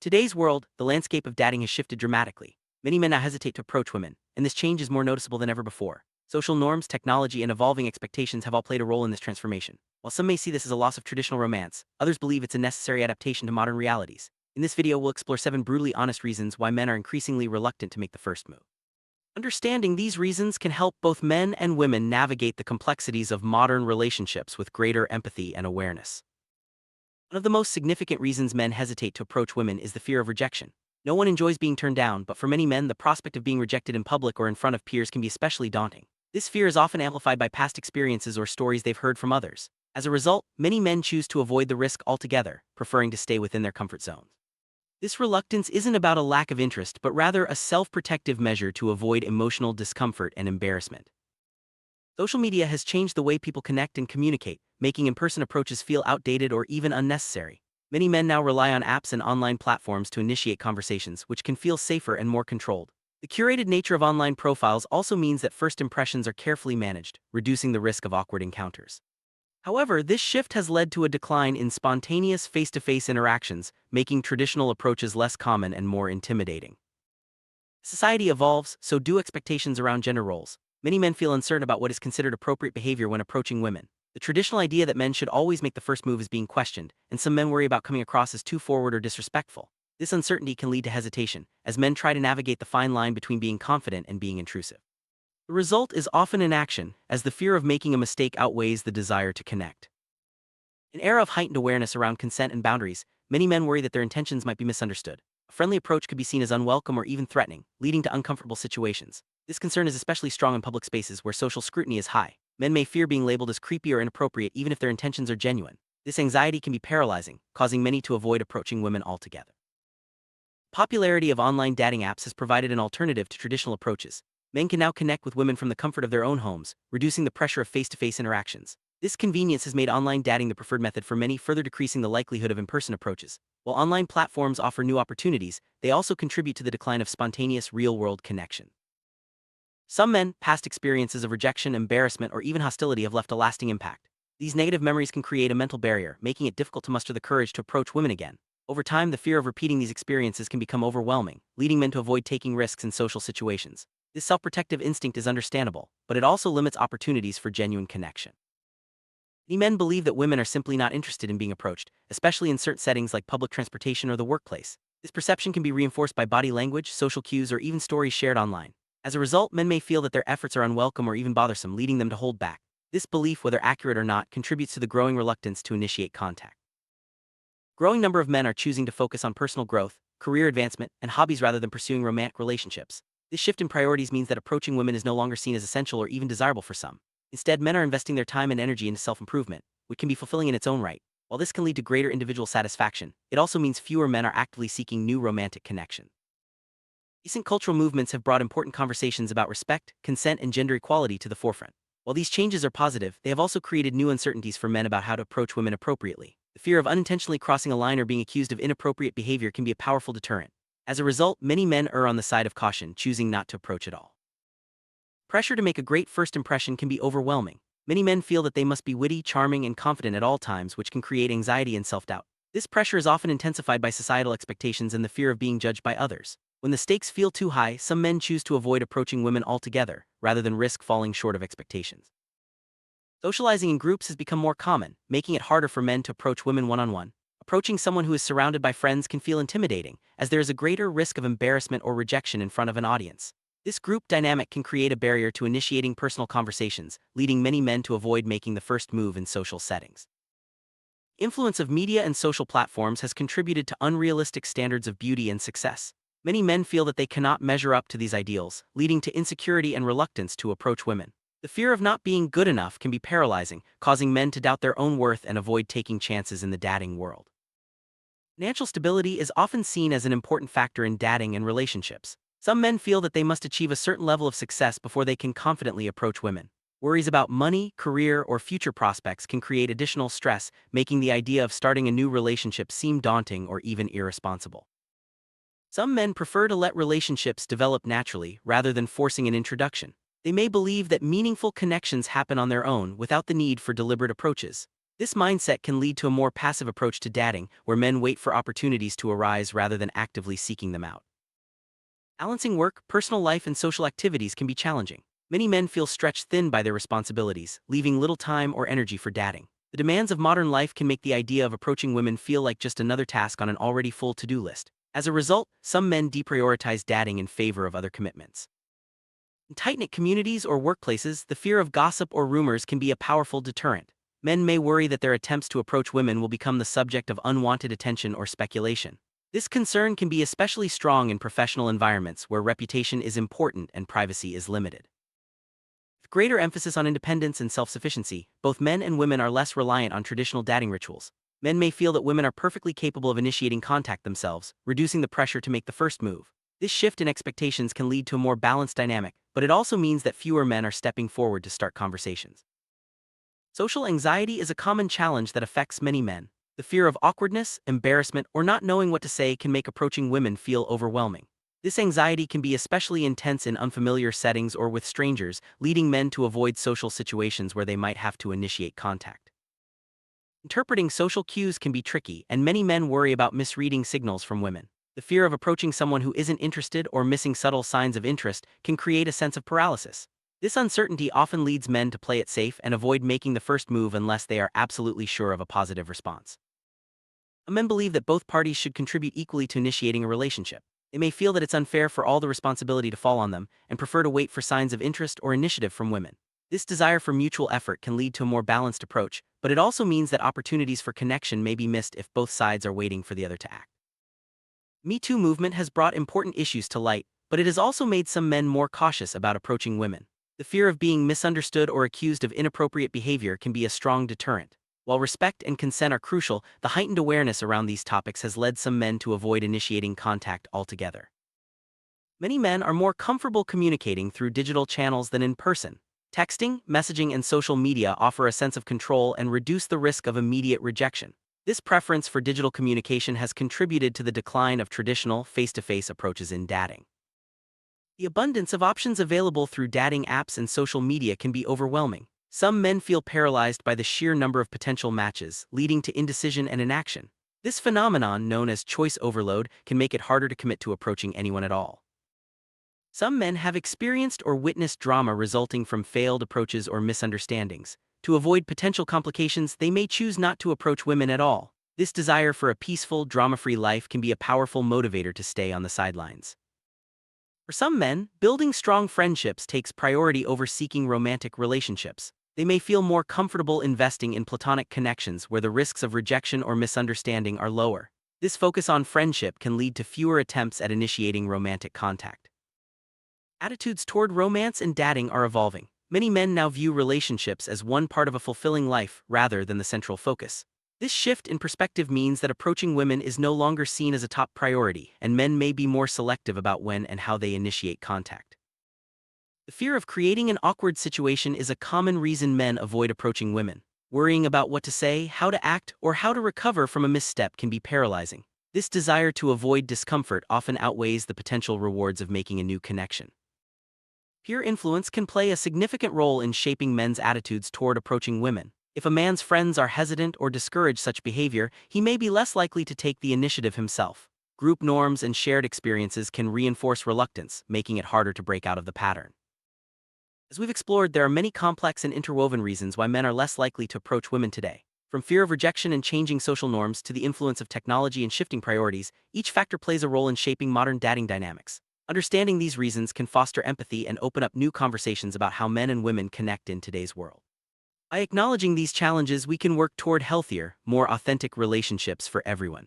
Today's world, the landscape of dating has shifted dramatically. Many men now hesitate to approach women, and this change is more noticeable than ever before. Social norms, technology, and evolving expectations have all played a role in this transformation. While some may see this as a loss of traditional romance, others believe it's a necessary adaptation to modern realities. In this video, we'll explore 7 brutally honest reasons why men are increasingly reluctant to make the first move. Understanding these reasons can help both men and women navigate the complexities of modern relationships with greater empathy and awareness. One of the most significant reasons men hesitate to approach women is the fear of rejection. No one enjoys being turned down, but for many men, the prospect of being rejected in public or in front of peers can be especially daunting. This fear is often amplified by past experiences or stories they've heard from others. As a result, many men choose to avoid the risk altogether, preferring to stay within their comfort zones. This reluctance isn't about a lack of interest, but rather a self-protective measure to avoid emotional discomfort and embarrassment. Social media has changed the way people connect and communicate, making in-person approaches feel outdated or even unnecessary. Many men now rely on apps and online platforms to initiate conversations, which can feel safer and more controlled. The curated nature of online profiles also means that first impressions are carefully managed, reducing the risk of awkward encounters. However, this shift has led to a decline in spontaneous face-to-face interactions, making traditional approaches less common and more intimidating. Society evolves, so do expectations around gender roles. Many men feel uncertain about what is considered appropriate behavior when approaching women. The traditional idea that men should always make the first move is being questioned, and some men worry about coming across as too forward or disrespectful. This uncertainty can lead to hesitation, as men try to navigate the fine line between being confident and being intrusive. The result is often inaction, as the fear of making a mistake outweighs the desire to connect. In an era of heightened awareness around consent and boundaries, many men worry that their intentions might be misunderstood. A friendly approach could be seen as unwelcome or even threatening, leading to uncomfortable situations. This concern is especially strong in public spaces where social scrutiny is high. Men may fear being labeled as creepy or inappropriate even if their intentions are genuine. This anxiety can be paralyzing, causing many to avoid approaching women altogether. Popularity of online dating apps has provided an alternative to traditional approaches. Men can now connect with women from the comfort of their own homes, reducing the pressure of face-to-face interactions. This convenience has made online dating the preferred method for many, further decreasing the likelihood of in-person approaches. While online platforms offer new opportunities, they also contribute to the decline of spontaneous, real-world connection. Some men, past experiences of rejection, embarrassment, or even hostility have left a lasting impact. These negative memories can create a mental barrier, making it difficult to muster the courage to approach women again. Over time, the fear of repeating these experiences can become overwhelming, leading men to avoid taking risks in social situations. This self-protective instinct is understandable, but it also limits opportunities for genuine connection. Many men believe that women are simply not interested in being approached, especially in certain settings like public transportation or the workplace. This perception can be reinforced by body language, social cues, or even stories shared online. As a result, men may feel that their efforts are unwelcome or even bothersome, leading them to hold back. This belief, whether accurate or not, contributes to the growing reluctance to initiate contact. A growing number of men are choosing to focus on personal growth, career advancement, and hobbies rather than pursuing romantic relationships. This shift in priorities means that approaching women is no longer seen as essential or even desirable for some. Instead, men are investing their time and energy into self-improvement, which can be fulfilling in its own right. While this can lead to greater individual satisfaction, it also means fewer men are actively seeking new romantic connection. Recent cultural movements have brought important conversations about respect, consent, and gender equality to the forefront. While these changes are positive, they have also created new uncertainties for men about how to approach women appropriately. The fear of unintentionally crossing a line or being accused of inappropriate behavior can be a powerful deterrent. As a result, many men err on the side of caution, choosing not to approach at all. Pressure to make a great first impression can be overwhelming. Many men feel that they must be witty, charming, and confident at all times, which can create anxiety and self-doubt. This pressure is often intensified by societal expectations and the fear of being judged by others. When the stakes feel too high, some men choose to avoid approaching women altogether, rather than risk falling short of expectations. Socializing in groups has become more common, making it harder for men to approach women one-on-one. Approaching someone who is surrounded by friends can feel intimidating, as there is a greater risk of embarrassment or rejection in front of an audience. This group dynamic can create a barrier to initiating personal conversations, leading many men to avoid making the first move in social settings. Influence of media and social platforms has contributed to unrealistic standards of beauty and success. Many men feel that they cannot measure up to these ideals, leading to insecurity and reluctance to approach women. The fear of not being good enough can be paralyzing, causing men to doubt their own worth and avoid taking chances in the dating world. Financial stability is often seen as an important factor in dating and relationships. Some men feel that they must achieve a certain level of success before they can confidently approach women. Worries about money, career, or future prospects can create additional stress, making the idea of starting a new relationship seem daunting or even irresponsible. Some men prefer to let relationships develop naturally rather than forcing an introduction. They may believe that meaningful connections happen on their own without the need for deliberate approaches. This mindset can lead to a more passive approach to dating, where men wait for opportunities to arise rather than actively seeking them out. Balancing work, personal life, and social activities can be challenging. Many men feel stretched thin by their responsibilities, leaving little time or energy for dating. The demands of modern life can make the idea of approaching women feel like just another task on an already full to-do list. As a result, some men deprioritize dating in favor of other commitments. In tight-knit communities or workplaces, the fear of gossip or rumors can be a powerful deterrent. Men may worry that their attempts to approach women will become the subject of unwanted attention or speculation. This concern can be especially strong in professional environments where reputation is important and privacy is limited. With greater emphasis on independence and self-sufficiency, both men and women are less reliant on traditional dating rituals. Men may feel that women are perfectly capable of initiating contact themselves, reducing the pressure to make the first move. This shift in expectations can lead to a more balanced dynamic, but it also means that fewer men are stepping forward to start conversations. Social anxiety is a common challenge that affects many men. The fear of awkwardness, embarrassment, or not knowing what to say can make approaching women feel overwhelming. This anxiety can be especially intense in unfamiliar settings or with strangers, leading men to avoid social situations where they might have to initiate contact. Interpreting social cues can be tricky, and many men worry about misreading signals from women. The fear of approaching someone who isn't interested or missing subtle signs of interest can create a sense of paralysis. This uncertainty often leads men to play it safe and avoid making the first move unless they are absolutely sure of a positive response. Men believe that both parties should contribute equally to initiating a relationship. They may feel that it's unfair for all the responsibility to fall on them and prefer to wait for signs of interest or initiative from women. This desire for mutual effort can lead to a more balanced approach, but it also means that opportunities for connection may be missed if both sides are waiting for the other to act. Me Too movement has brought important issues to light, but it has also made some men more cautious about approaching women. The fear of being misunderstood or accused of inappropriate behavior can be a strong deterrent. While respect and consent are crucial, the heightened awareness around these topics has led some men to avoid initiating contact altogether. Many men are more comfortable communicating through digital channels than in person. Texting, messaging, and social media offer a sense of control and reduce the risk of immediate rejection. This preference for digital communication has contributed to the decline of traditional face-to-face approaches in dating. The abundance of options available through dating apps and social media can be overwhelming. Some men feel paralyzed by the sheer number of potential matches, leading to indecision and inaction. This phenomenon, known as choice overload, can make it harder to commit to approaching anyone at all. Some men have experienced or witnessed drama resulting from failed approaches or misunderstandings. To avoid potential complications, they may choose not to approach women at all. This desire for a peaceful, drama-free life can be a powerful motivator to stay on the sidelines. For some men, building strong friendships takes priority over seeking romantic relationships. They may feel more comfortable investing in platonic connections where the risks of rejection or misunderstanding are lower. This focus on friendship can lead to fewer attempts at initiating romantic contact. Attitudes toward romance and dating are evolving. Many men now view relationships as one part of a fulfilling life rather than the central focus. This shift in perspective means that approaching women is no longer seen as a top priority, and men may be more selective about when and how they initiate contact. The fear of creating an awkward situation is a common reason men avoid approaching women. Worrying about what to say, how to act, or how to recover from a misstep can be paralyzing. This desire to avoid discomfort often outweighs the potential rewards of making a new connection. Peer influence can play a significant role in shaping men's attitudes toward approaching women. If a man's friends are hesitant or discourage such behavior, he may be less likely to take the initiative himself. Group norms and shared experiences can reinforce reluctance, making it harder to break out of the pattern. As we've explored, there are many complex and interwoven reasons why men are less likely to approach women today. From fear of rejection and changing social norms to the influence of technology and shifting priorities, each factor plays a role in shaping modern dating dynamics. Understanding these reasons can foster empathy and open up new conversations about how men and women connect in today's world. By acknowledging these challenges, we can work toward healthier, more authentic relationships for everyone.